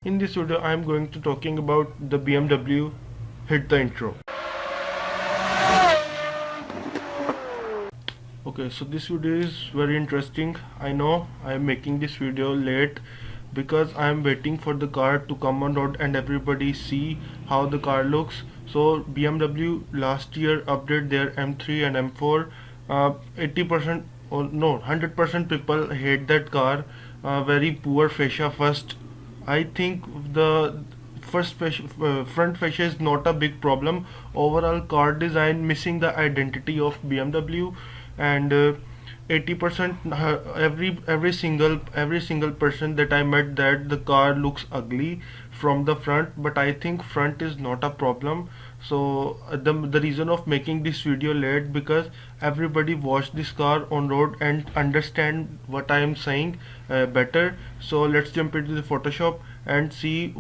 In this video I am going to talking about the BMW. Hit the intro. Okay, so this video is very interesting. I know I am making this video late because I am waiting for the car to come on road and everybody see how the car looks. So BMW last year updated their M3 and M4. 80% or no 100% people hate that car. Very poor fascia first. I think the front fascia is not a big problem. Overall car design missing the identity of BMW, and 80% every single person that I met that the car looks ugly from the front, but I think front is not a problem. So the reason of making this video late because everybody watch this car on road and understand what I am saying better. So let's jump into the Photoshop and see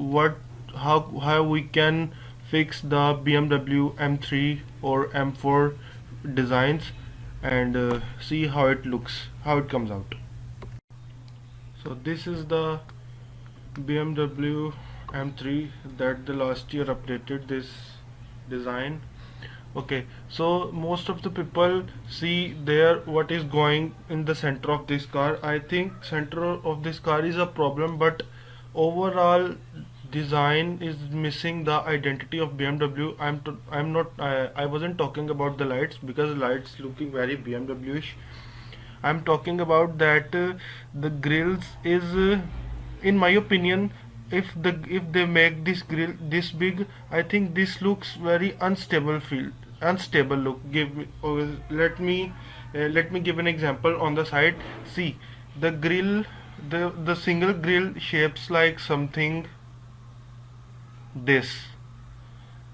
how we can fix the BMW M3 or M4 designs, and see how it looks, how it comes out. So this is the BMW M3 that the last year updated this design. Okay, so most of the people see there what is going in the center of this car. I think center of this car is a problem, but overall design is missing the identity of BMW. I wasn't talking about the lights because lights looking very BMW-ish. I'm talking about that the grills is in my opinion, if they make this grill this big, I think this looks very unstable look. Let me give an example on the side. See the grill, the single grill shapes like something this.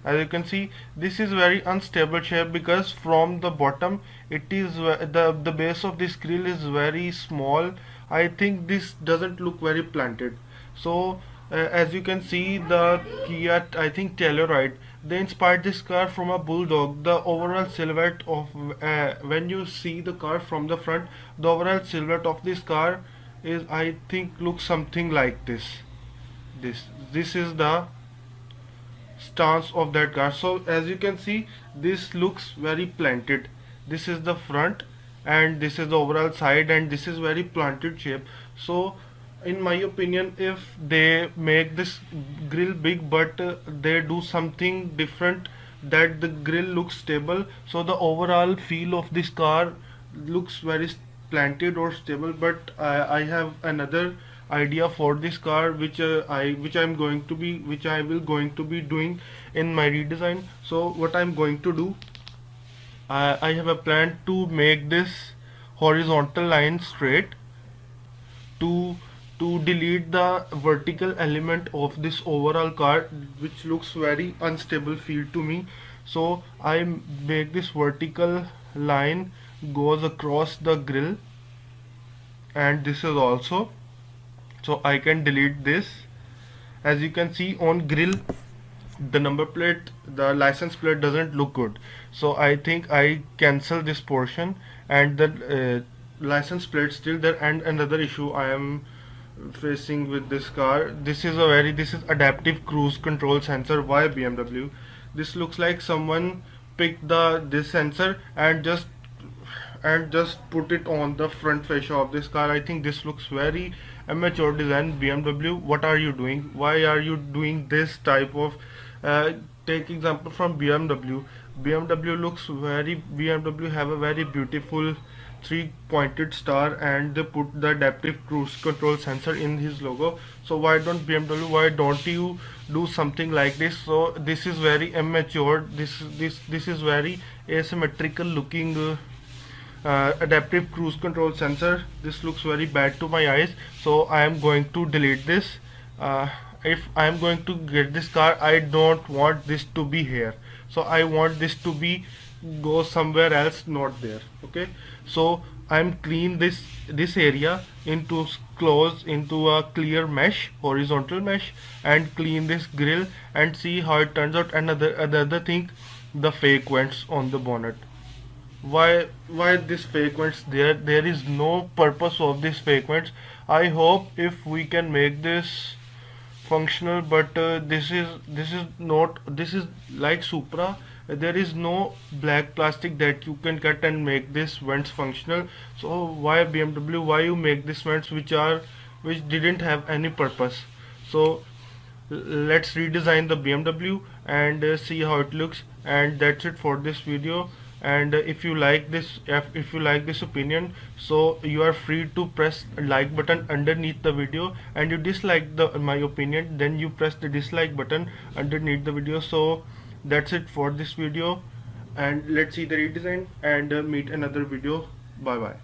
As you can see, this is very unstable shape because from the bottom it is the base of this grill is very small. I think this doesn't look very planted. So as you can see, the Kia, I think Telluride, they inspired this car from a Bulldog. The overall silhouette of when you see the car from the front, the overall silhouette of this car is, I think, looks something like this. This is the stance of that car. So as you can see, this looks very planted. This is the front and this is the overall side, and this is very planted shape. So in my opinion, if they make this grill big but they do something different, that the grill looks stable, so the overall feel of this car looks very planted or stable. But I have another idea for this car which I will going to be doing in my redesign. So what I'm going to do, I have a plan to make this horizontal line straight, to delete the vertical element of this overall car which looks very unstable feel to me. So I make this vertical line goes across the grill, and this is also, so I can delete this. As you can see on grill, the number plate, the license plate doesn't look good, so I think I cancel this portion, and the license plate still there. And another issue I am facing with this car, this is adaptive cruise control sensor. Why BMW? This looks like someone picked this sensor and just put it on the front fascia of this car. I think this looks very immature design. BMW, what are you doing? Why are you doing this type of take example from BMW. BMW have a very beautiful three pointed star, and they put the adaptive cruise control sensor in his logo. So why don't BMW, why don't you do something like this? So this is very immature. This is very asymmetrical looking adaptive cruise control sensor. This looks very bad to my eyes, so I am going to delete this. If I am going to get this car, I don't want this to be here, so I want this to be go somewhere else, not there. Okay, so I'm clean this area into close into a clear mesh, horizontal mesh, and clean this grill and see how it turns out. Another thing, the fake vents on the bonnet. Why this fake vents there is no purpose of this fake vents. I hope if we can make this functional, but this is not, this is like Supra. There is no black plastic that you can cut and make this vents functional. So why BMW, why you make these vents which didn't have any purpose? So let's redesign the BMW and see how it looks. And that's it for this video. And if you like this, if you like this opinion, so you are free to press like button underneath the video, and you dislike my opinion, then you press the dislike button underneath the video. So that's it for this video, and let's see the redesign and meet another video. Bye bye.